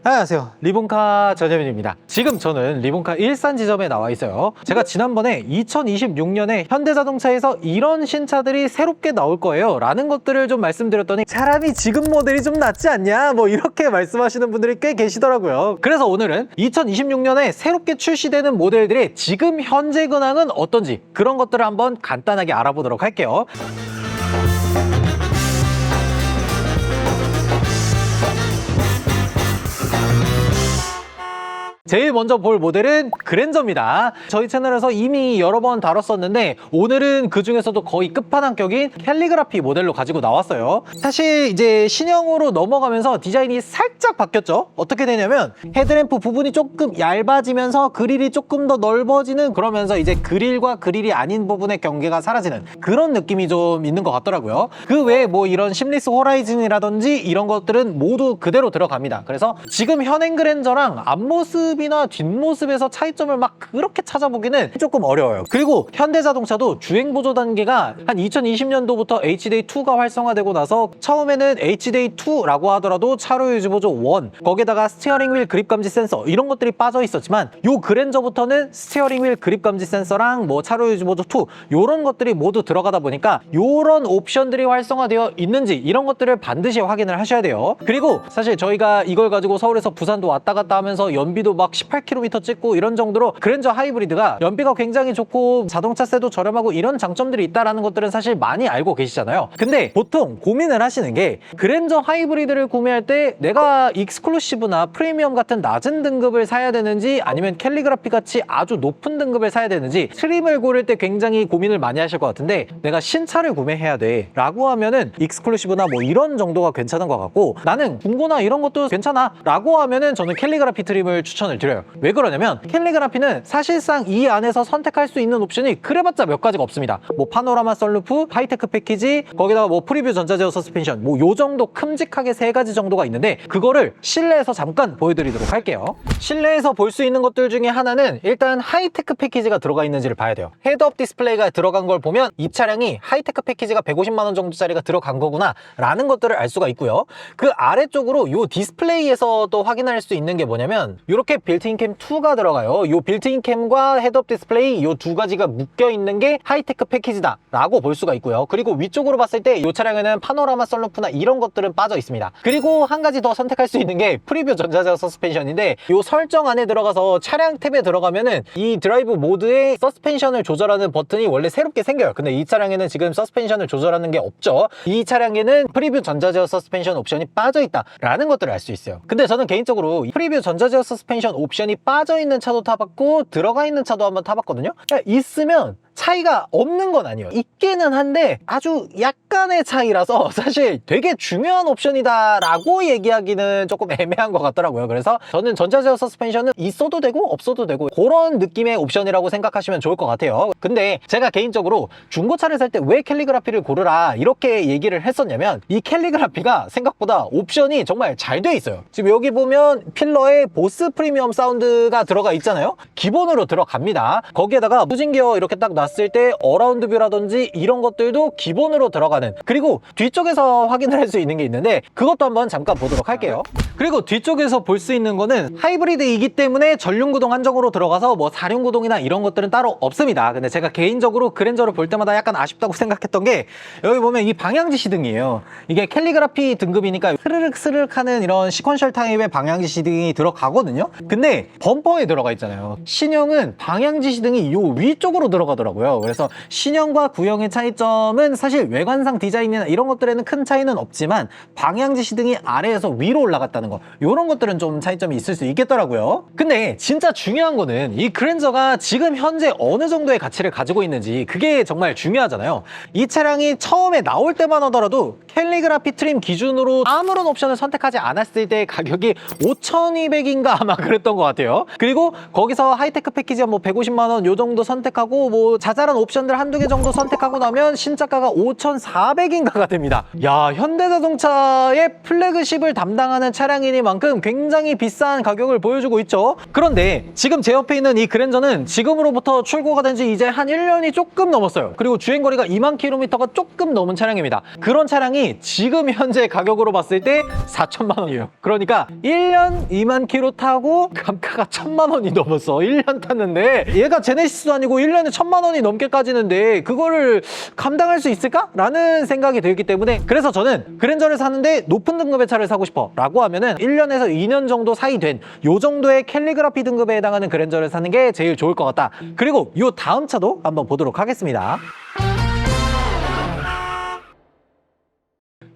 안녕하세요, 리본카 전현민입니다. 지금 저는 리본카 일산 지점에 나와 있어요. 제가 지난번에 2026년에 현대자동차에서 이런 신차들이 새롭게 나올 거예요 라는 것들을 좀 말씀드렸더니 사람이 지금 모델이 좀 낫지 않냐 뭐 이렇게 말씀하시는 분들이 꽤 계시더라고요. 그래서 오늘은 2026년에 새롭게 출시되는 모델들의 지금 현재 근황은 어떤지 그런 것들을 한번 간단하게 알아보도록 할게요. 제일 먼저 볼 모델은 그랜저입니다. 저희 채널에서 이미 여러 번 다뤘었는데 오늘은 그 중에서도 거의 끝판왕격인 캘리그라피 모델로 가지고 나왔어요. 사실 이제 신형으로 넘어가면서 디자인이 살짝 바뀌었죠. 어떻게 되냐면 헤드램프 부분이 조금 얇아지면서 그릴이 조금 더 넓어지는, 그러면서 이제 그릴과 그릴이 아닌 부분의 경계가 사라지는 그런 느낌이 좀 있는 것 같더라고요. 그 외에 뭐 이런 심리스 호라이즌이라든지 이런 것들은 모두 그대로 들어갑니다. 그래서 지금 현행 그랜저랑 앞모습 이나 뒷모습에서 차이점을 막 그렇게 찾아보기는 조금 어려워요. 그리고 현대자동차도 주행보조 단계가 한 2020년도부터 HDA2가 활성화되고 나서 처음에는 HDA2라고 하더라도 차로 유지보조 1, 거기다가 스티어링 휠 그립 감지 센서 이런 것들이 빠져 있었지만 요 그랜저부터는 스티어링 휠 그립 감지 센서랑 뭐 차로 유지보조 2 요런 것들이 모두 들어가다 보니까 요런 옵션들이 활성화되어 있는지 이런 것들을 반드시 확인을 하셔야 돼요. 그리고 사실 저희가 이걸 가지고 서울에서 부산도 왔다 갔다 하면서 연비도 막 18km 찍고 이런 정도로 그랜저 하이브리드가 연비가 굉장히 좋고 자동차세도 저렴하고 이런 장점들이 있다는 것들은 사실 많이 알고 계시잖아요. 근데 보통 고민을 하시는 게 그랜저 하이브리드를 구매할 때 내가 익스클루시브나 프리미엄 같은 낮은 등급을 사야 되는지 아니면 캘리그라피 같이 아주 높은 등급을 사야 되는지 트림을 고를 때 굉장히 고민을 많이 하실 것 같은데, 내가 신차를 구매해야 돼 라고 하면은 익스클루시브나 뭐 이런 정도가 괜찮은 것 같고, 나는 중고나 이런 것도 괜찮아 라고 하면은 저는 캘리그라피 트림을 추천을 드려요. 왜 그러냐면 캘리그라피는 사실상 이 안에서 선택할 수 있는 옵션이 그래봤자 몇 가지가 없습니다. 뭐 파노라마 썬루프, 하이테크 패키지, 거기다가 뭐 프리뷰 전자제어 서스펜션 뭐 요 정도 큼직하게 3가지 정도가 있는데 그거를 실내에서 잠깐 보여드리도록 할게요. 실내에서 볼 수 있는 것들 중에 하나는 일단 하이테크 패키지가 들어가 있는지를 봐야 돼요. 헤드업 디스플레이가 들어간 걸 보면 이 차량이 하이테크 패키지가 150만 원 정도짜리가 들어간 거구나 라는 것들을 알 수가 있고요. 그 아래쪽으로 요 디스플레이에서도 확인할 수 있는 게 뭐냐면 이렇게 빌트인 캠 2가 들어가요. 이 빌트인 캠과 헤드업 디스플레이 이 두 가지가 묶여 있는 게 하이테크 패키지다 라고 볼 수가 있고요. 그리고 위쪽으로 봤을 때 이 차량에는 파노라마 썬루프나 이런 것들은 빠져 있습니다. 그리고 한 가지 더 선택할 수 있는 게 프리뷰 전자제어 서스펜션인데 이 설정 안에 들어가서 차량 탭에 들어가면은 이 드라이브 모드의 서스펜션을 조절하는 버튼이 원래 새롭게 생겨요. 근데 이 차량에는 지금 서스펜션을 조절하는 게 없죠. 이 차량에는 프리뷰 전자제어 서스펜션 옵션이 빠져 있다 라는 것들을 알 수 있어요. 근데 저는 개인적으로 프리뷰 전자제어 서스펜션 옵션이 빠져있는 차도 타봤고 들어가 있는 차도 한번 타봤거든요. 있으면 차이가 없는 건 아니에요. 있기는 한데 아주 약간의 차이라서 사실 되게 중요한 옵션이다 라고 얘기하기는 조금 애매한 것 같더라고요. 그래서 저는 전자제어 서스펜션은 있어도 되고 없어도 되고 그런 느낌의 옵션이라고 생각하시면 좋을 것 같아요. 근데 제가 개인적으로 중고차를 살 때 왜 캘리그라피를 고르라 이렇게 얘기를 했었냐면 이 캘리그라피가 생각보다 옵션이 정말 잘 돼 있어요. 지금 여기 보면 필러에 보스 프리미엄 사운드가 들어가 있잖아요. 기본으로 들어갑니다. 거기에다가 후진 기어 이렇게 딱 놨을 때 어라운드 뷰라든지 이런 것들도 기본으로 들어가는, 그리고 뒤쪽에서 확인을 할 수 있는 게 있는데 그것도 한번 잠깐 보도록 할게요. 그리고 뒤쪽에서 볼 수 있는 거는 하이브리드이기 때문에 전륜구동 한정으로 들어가서 뭐 4륜구동이나 이런 것들은 따로 없습니다. 근데 제가 개인적으로 그랜저를 볼 때마다 약간 아쉽다고 생각했던 게 여기 보면 이 방향지시 등이에요. 이게 캘리그라피 등급이니까 스르륵 스르륵 하는 이런 시퀀셜 타입의 방향지시 등이 들어가거든요. 근데 범퍼에 들어가 있잖아요. 신형은 방향지시 등이 요 위쪽으로 들어가더라고요. 그래서 신형과 구형의 차이점은 사실 외관상 디자인이나 이런 것들에는 큰 차이는 없지만 방향지시 등이 아래에서 위로 올라갔다는 거, 이런 것들은 좀 차이점이 있을 수 있겠더라고요. 근데 진짜 중요한 거는 이 그랜저가 지금 현재 어느 정도의 가치를 가지고 있는지, 그게 정말 중요하잖아요. 이 차량이 처음에 나올 때만 하더라도 캘리그라피 트림 기준으로 아무런 옵션을 선택하지 않았을 때 가격이 5,200인가 아마 그랬던 것 같아요. 그리고 거기서 하이테크 패키지 뭐 150만 원 요 정도 선택하고 뭐 자잘한 옵션들 한두 개 정도 선택하고 나면 신차가가 5,400인가가 됩니다. 야, 현대자동차의 플래그십을 담당하는 차량이니만큼 굉장히 비싼 가격을 보여주고 있죠. 그런데 지금 제 옆에 있는 이 그랜저는 지금으로부터 출고가 된 지 이제 한 1년이 조금 넘었어요. 그리고 주행거리가 2만 킬로미터가 조금 넘은 차량입니다. 그런 차량이 지금 현재 가격으로 봤을 때 4천만 원이에요. 그러니까 1년 2만 킬로 타고 감가가 1,000만 원이 넘었어. 1년 탔는데 얘가 제네시스도 아니고 1년에 1,000만 원이 넘게 까지는데 그거를 감당할 수 있을까? 라는 생각이 들기 때문에, 그래서 저는 그랜저를 사는데 높은 등급의 차를 사고 싶어 라고 하면은 1년에서 2년 정도 사이 된 요 정도의 캘리그라피 등급에 해당하는 그랜저를 사는 게 제일 좋을 것 같다. 그리고 요 다음 차도 한번 보도록 하겠습니다.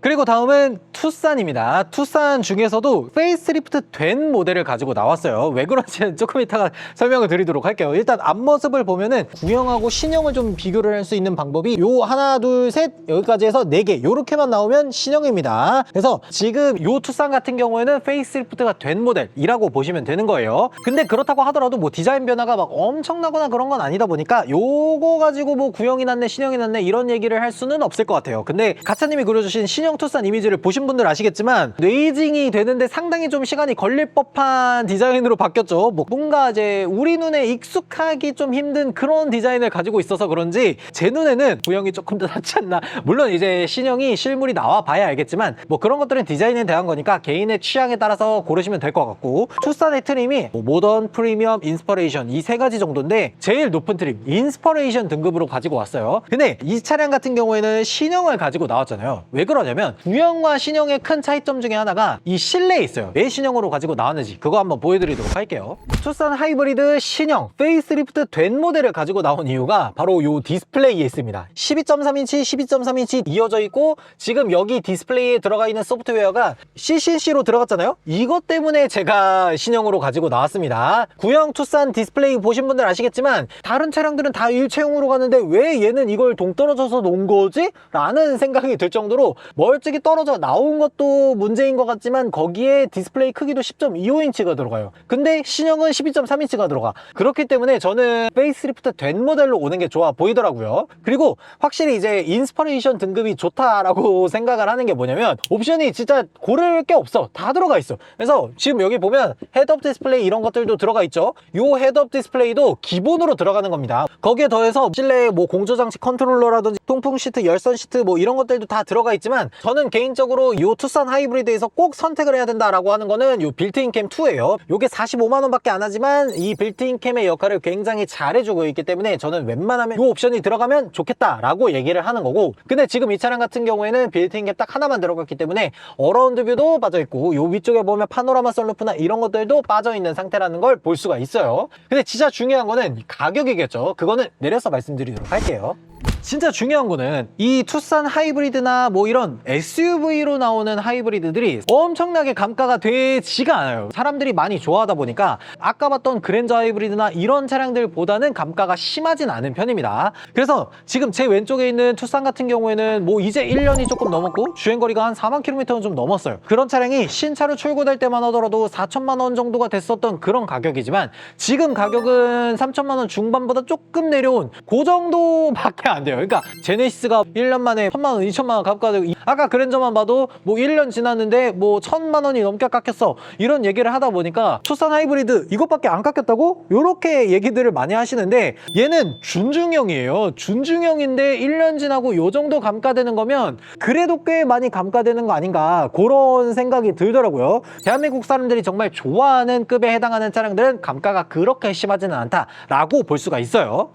그리고 다음은 투싼입니다. 투싼 중에서도 페이스리프트 된 모델을 가지고 나왔어요. 왜 그런지는 조금 이따가 설명을 드리도록 할게요. 일단 앞모습을 보면은 구형하고 신형을 좀 비교를 할 수 있는 방법이 요 하나 둘 셋 여기까지 해서 4개 요렇게만 나오면 신형입니다. 그래서 지금 요 투싼 같은 경우에는 페이스리프트가 된 모델이라고 보시면 되는 거예요. 근데 그렇다고 하더라도 뭐 디자인 변화가 막 엄청나거나 그런 건 아니다 보니까 요거 가지고 뭐 구형이 났네 신형이 났네 이런 얘기를 할 수는 없을 것 같아요. 근데 가차님이 그려주신 신형 투싼 이미지를 보신 분들 아시겠지만 뇌이징이 되는데 상당히 좀 시간이 걸릴 법한 디자인으로 바뀌었죠. 뭐 뭔가 이제 우리 눈에 익숙하기 좀 힘든 그런 디자인을 가지고 있어서 그런지 제 눈에는 구형이 조금 더 낫지 않나. 물론 이제 신형이 실물이 나와 봐야 알겠지만 뭐 그런 것들은 디자인에 대한 거니까 개인의 취향에 따라서 고르시면 될 것 같고, 투싼의 트림이 뭐 모던, 프리미엄, 인스퍼레이션 이 3가지 정도인데 제일 높은 트림 인스퍼레이션 등급으로 가지고 왔어요. 근데 이 차량 같은 경우에는 신형을 가지고 나왔잖아요. 왜 그러냐면 구형과 신형의 큰 차이점 중에 하나가 이 실내에 있어요. 왜 신형으로 가지고 나왔는지 그거 한번 보여드리도록 할게요. 투싼 하이브리드 신형 페이스리프트 된 모델을 가지고 나온 이유가 바로 이 디스플레이에 있습니다. 12.3인치 12.3인치 이어져 있고 지금 여기 디스플레이에 들어가 있는 소프트웨어가 CCC로 들어갔잖아요. 이것 때문에 제가 신형으로 가지고 나왔습니다. 구형 투싼 디스플레이 보신 분들 아시겠지만 다른 차량들은 다 일체형으로 가는데 왜 얘는 이걸 동떨어져서 놓은 거지? 라는 생각이 들 정도로 멀찍이 떨어져 나온 것도 문제인 것 같지만 거기에 디스플레이 크기도 10.25인치가 들어가요. 근데 신형은 12.3인치가 들어가. 그렇기 때문에 저는 페이스리프트 된 모델로 오는 게 좋아 보이더라고요. 그리고 확실히 이제 인스퍼레이션 등급이 좋다라고 생각을 하는 게 뭐냐면 옵션이 진짜 고를 게 없어. 다 들어가 있어. 그래서 지금 여기 보면 헤드업 디스플레이 이런 것들도 들어가 있죠. 요 헤드업 디스플레이도 기본으로 들어가는 겁니다. 거기에 더해서 실내에 뭐 공조장치 컨트롤러라든지 통풍 시트, 열선 시트 뭐 이런 것들도 다 들어가 있지만 저는 개인적으로 요 투싼 하이브리드에서 꼭 선택을 해야 된다라고 하는 거는 요 빌트인 캠 2예요. 요게 45만 원밖에 안 하지만 이 빌트인 캠의 역할을 굉장히 잘해주고 있기 때문에 저는 웬만하면 요 옵션이 들어가면 좋겠다라고 얘기를 하는 거고, 근데 지금 이 차량 같은 경우에는 빌트인 캠 딱 하나만 들어갔기 때문에 어라운드 뷰도 빠져있고 요 위쪽에 보면 파노라마 선루프나 이런 것들도 빠져있는 상태라는 걸 볼 수가 있어요. 근데 진짜 중요한 거는 가격이겠죠. 그거는 내려서 말씀드리도록 할게요. 진짜 중요한 거는 이 투싼 하이브리드나 뭐 이런 SUV로 나오는 하이브리드들이 엄청나게 감가가 되지가 않아요. 사람들이 많이 좋아하다 보니까 아까 봤던 그랜저 하이브리드나 이런 차량들보다는 감가가 심하진 않은 편입니다. 그래서 지금 제 왼쪽에 있는 투싼 같은 경우에는 뭐 이제 1년이 조금 넘었고 주행거리가 한 4만 킬로미터는 좀 넘었어요. 그런 차량이 신차로 출고될 때만 하더라도 4천만 원 정도가 됐었던 그런 가격이지만 지금 가격은 3천만 원 중반보다 조금 내려온 그 정도밖에 안 돼요. 그러니까 제네시스가 1년 만에 1,000만 원, 2천만 원 값가지고, 아까 그랜저만 봐도 뭐 1년 지났는데 뭐 1,000만 원이 넘게 깎였어 이런 얘기를 하다 보니까 투싼 하이브리드 이것밖에 안 깎였다고? 요렇게 얘기들을 많이 하시는데 얘는 준중형이에요. 준중형인데 1년 지나고 요 정도 감가되는 거면 그래도 꽤 많이 감가되는 거 아닌가 그런 생각이 들더라고요. 대한민국 사람들이 정말 좋아하는 급에 해당하는 차량들은 감가가 그렇게 심하지는 않다라고 볼 수가 있어요.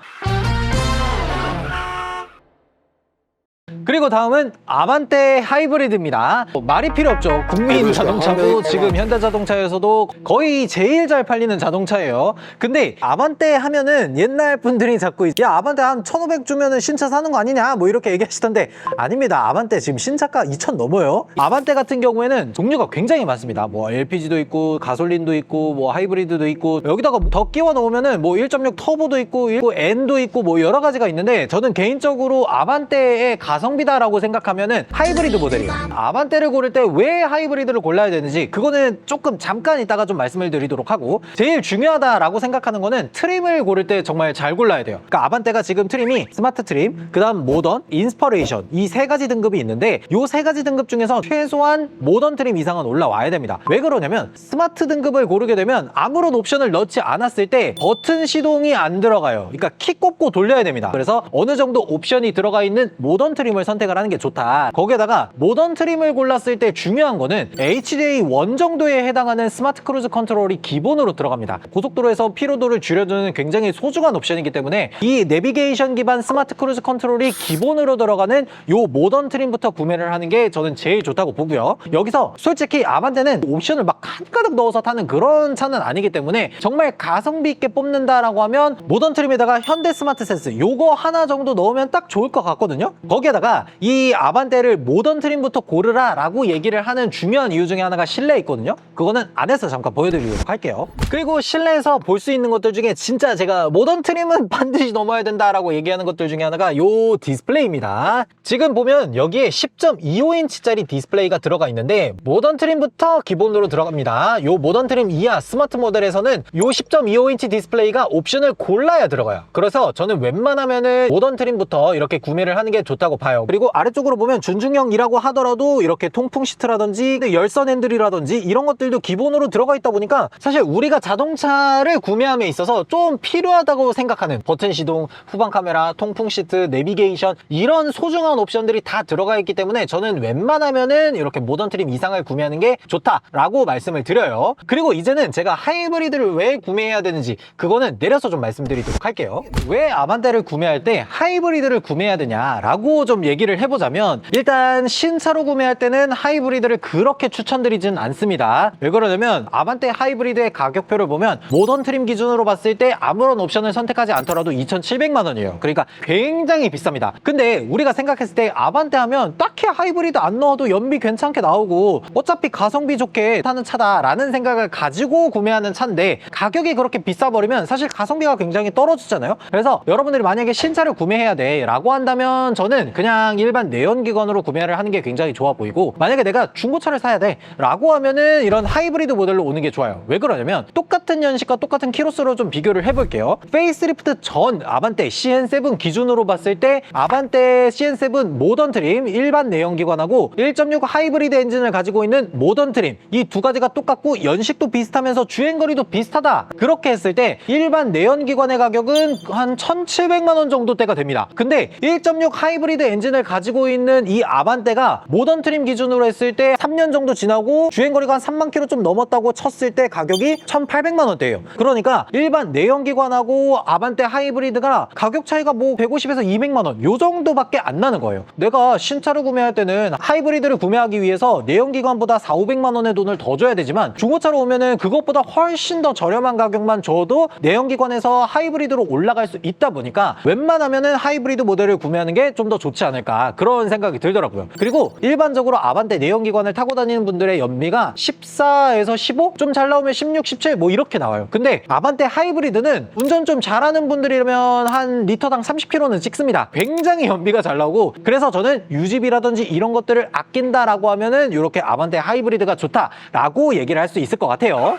그리고 다음은 아반떼 하이브리드입니다. 말이 필요 없죠. 국민 자동차고 지금 현대자동차에서도 거의 제일 잘 팔리는 자동차예요. 근데 아반떼 하면은 옛날 분들이 자꾸 야 아반떼 한 1,500 주면은 신차 사는 거 아니냐 뭐 이렇게 얘기하시던데 아닙니다. 아반떼 지금 신차가 2,000 넘어요. 아반떼 같은 경우에는 종류가 굉장히 많습니다. 뭐 LPG도 있고 가솔린도 있고 뭐 하이브리드도 있고 여기다가 더 끼워 넣으면은 뭐 1.6 터보도 있고 N도 있고 뭐 여러 가지가 있는데 저는 개인적으로 아반떼의 가성비 가성비다라고 생각하면은 하이브리드 모델이에요. 아반떼를 고를 때 왜 하이브리드를 골라야 되는지 그거는 조금 잠깐 이따가 좀 말씀을 드리도록 하고, 제일 중요하다라고 생각하는 거는 트림을 고를 때 정말 잘 골라야 돼요. 그러니까 아반떼가 지금 트림이 스마트 트림, 그 다음 모던, 인스퍼레이션, 이 세 가지 등급이 있는데 이 세 가지 등급 중에서 최소한 모던 트림 이상은 올라와야 됩니다. 왜 그러냐면 스마트 등급을 고르게 되면 아무런 옵션을 넣지 않았을 때 버튼 시동이 안 들어가요. 그러니까 키 꼽고 돌려야 됩니다. 그래서 어느 정도 옵션이 들어가 있는 모던 트림을 선택을 하는 게 좋다. 거기에다가 모던 트림을 골랐을 때 중요한 거는 HDA1 정도에 해당하는 스마트 크루즈 컨트롤이 기본으로 들어갑니다. 고속도로에서 피로도를 줄여주는 굉장히 소중한 옵션이기 때문에 이 내비게이션 기반 스마트 크루즈 컨트롤이 기본으로 들어가는 요 모던 트림부터 구매를 하는 게 저는 제일 좋다고 보고요. 여기서 솔직히 아반떼는 옵션을 막 한가득 넣어서 타는 그런 차는 아니기 때문에 정말 가성비 있게 뽑는다라고 하면 모던 트림에다가 현대 스마트 센스 요거 하나 정도 넣으면 딱 좋을 것 같거든요. 거기에다가 이 아반떼를 모던 트림부터 고르라 라고 얘기를 하는 중요한 이유 중에 하나가 실내에 있거든요. 그거는 안에서 잠깐 보여드리도록 할게요. 그리고 실내에서 볼 수 있는 것들 중에 진짜 제가 모던 트림은 반드시 넘어야 된다라고 얘기하는 것들 중에 하나가 요 디스플레이입니다. 지금 보면 여기에 10.25인치짜리 디스플레이가 들어가 있는데 모던 트림부터 기본으로 들어갑니다. 요 모던 트림 이하 스마트 모델에서는 요 10.25인치 디스플레이가 옵션을 골라야 들어가요. 그래서 저는 웬만하면은 모던 트림부터 이렇게 구매를 하는 게 좋다고 봐요. 그리고 아래쪽으로 보면 준중형이라고 하더라도 이렇게 통풍 시트라든지 열선 핸들이라든지 이런 것들도 기본으로 들어가 있다 보니까 사실 우리가 자동차를 구매함에 있어서 좀 필요하다고 생각하는 버튼 시동, 후방 카메라, 통풍 시트, 내비게이션 이런 소중한 옵션들이 다 들어가 있기 때문에 저는 웬만하면은 이렇게 모던 트림 이상을 구매하는 게 좋다라고 말씀을 드려요. 그리고 이제는 제가 하이브리드를 왜 구매해야 되는지 그거는 내려서 좀 말씀드리도록 할게요. 왜 아반떼를 구매할 때 하이브리드를 구매해야 되냐라고 좀 얘기를 해보자면, 일단 신차로 구매할 때는 하이브리드를 그렇게 추천드리진 않습니다. 왜 그러냐면 아반떼 하이브리드의 가격표를 보면 모던 트림 기준으로 봤을 때 아무런 옵션을 선택하지 않더라도 2,700만 원이에요. 그러니까 굉장히 비쌉니다. 근데 우리가 생각했을 때 아반떼 하면 딱히 하이브리드 안 넣어도 연비 괜찮게 나오고 어차피 가성비 좋게 타는 차다라는 생각을 가지고 구매하는 차인데, 가격이 그렇게 비싸버리면 사실 가성비가 굉장히 떨어지잖아요. 그래서 여러분들이 만약에 신차를 구매해야 돼 라고 한다면 저는 그냥 일반 내연기관으로 구매를 하는 게 굉장히 좋아 보이고, 만약에 내가 중고차를 사야 돼 라고 하면은 이런 하이브리드 모델로 오는 게 좋아요. 왜 그러냐면 똑같은 연식과 똑같은 키로수로 좀 비교를 해볼게요. 페이스리프트 전 아반떼 CN7 기준으로 봤을 때 아반떼 CN7 모던 트림 일반 내연기관하고 1.6 하이브리드 엔진을 가지고 있는 모던 트림, 이 두 가지가 똑같고 연식도 비슷하면서 주행거리도 비슷하다, 그렇게 했을 때 일반 내연기관의 가격은 한 1,700만 원 정도대가 됩니다. 근데 1.6 하이브리드 엔진을 가지고 있는 이 아반떼가 모던 트림 기준으로 했을 때 3년 정도 지나고 주행거리가 한 3만 킬로 좀 넘었다고 쳤을 때 가격이 1,800만 원대예요. 그러니까 일반 내연기관하고 아반떼 하이브리드가 가격 차이가 뭐 150에서 200만 원 요 정도밖에 안 나는 거예요. 내가 신차를 구매할 때는 하이브리드를 구매하기 위해서 내연기관보다 4,500만 원의 돈을 더 줘야 되지만, 중고차로 오면은 그것보다 훨씬 더 저렴한 가격만 줘도 내연기관에서 하이브리드로 올라갈 수 있다 보니까 웬만하면은 하이브리드 모델을 구매하는 게 좀 더 좋지 않을까, 그런 생각이 들더라고요. 그리고 일반적으로 아반떼 내연기관을 타고 다니는 분들의 연비가 14에서 15? 좀 잘 나오면 16, 17 뭐 이렇게 나와요. 근데 아반떼 하이브리드는 운전 좀 잘하는 분들이라면 한 리터당 30km는 찍습니다. 굉장히 연비가 잘 나오고, 그래서 저는 유지비라든지 이런 것들을 아낀다라고 하면은 이렇게 아반떼 하이브리드가 좋다라고 얘기를 할 수 있을 것 같아요.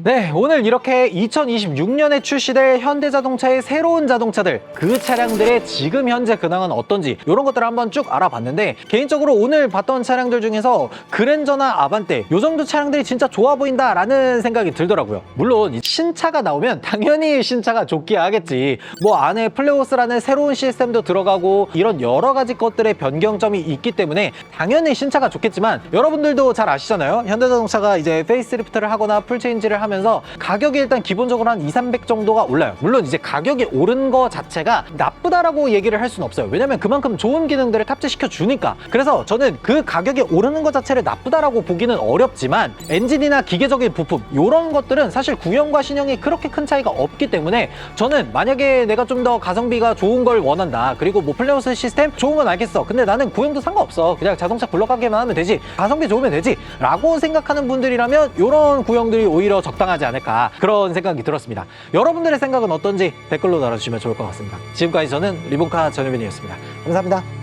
네, 오늘 이렇게 2026년에 출시될 현대자동차의 새로운 자동차들, 그 차량들의 지금 현재 근황은 어떤지 이런 것들을 한번 쭉 알아봤는데, 개인적으로 오늘 봤던 차량들 중에서 그랜저나 아반떼 요 정도 차량들이 진짜 좋아 보인다라는 생각이 들더라고요. 물론 신차가 나오면 당연히 신차가 좋기야 하겠지. 뭐 안에 플레오스라는 새로운 시스템도 들어가고 이런 여러 가지 것들의 변경점이 있기 때문에 당연히 신차가 좋겠지만, 여러분들도 잘 아시잖아요. 현대자동차가 이제 페이스리프트를 하거나 풀체인지를 하면서 가격이 일단 기본적으로 한 200~300 정도가 올라요. 물론 이제 가격이 오른 거 자체가 나쁘다라고 얘기를 할 수는 없어요. 왜냐면 그만큼 좋은 기능들을 탑재시켜 주니까. 그래서 저는 그 가격이 오르는 것 자체를 나쁘다라고 보기는 어렵지만, 엔진이나 기계적인 부품 이런 것들은 사실 구형과 신형이 그렇게 큰 차이가 없기 때문에, 저는 만약에 내가 좀 더 가성비가 좋은 걸 원한다, 그리고 뭐 플레오스 시스템 좋은 건 알겠어, 근데 나는 구형도 상관없어, 그냥 자동차 굴러가기만 하면 되지, 가성비 좋으면 되지 라고 생각하는 분들이라면 이런 구형들이 오히려 적당히 적당하지 않을까 그런 생각이 들었습니다. 여러분들의 생각은 어떤지 댓글로 달아주시면 좋을 것 같습니다. 지금까지 저는 리본카 전효빈이었습니다. 감사합니다.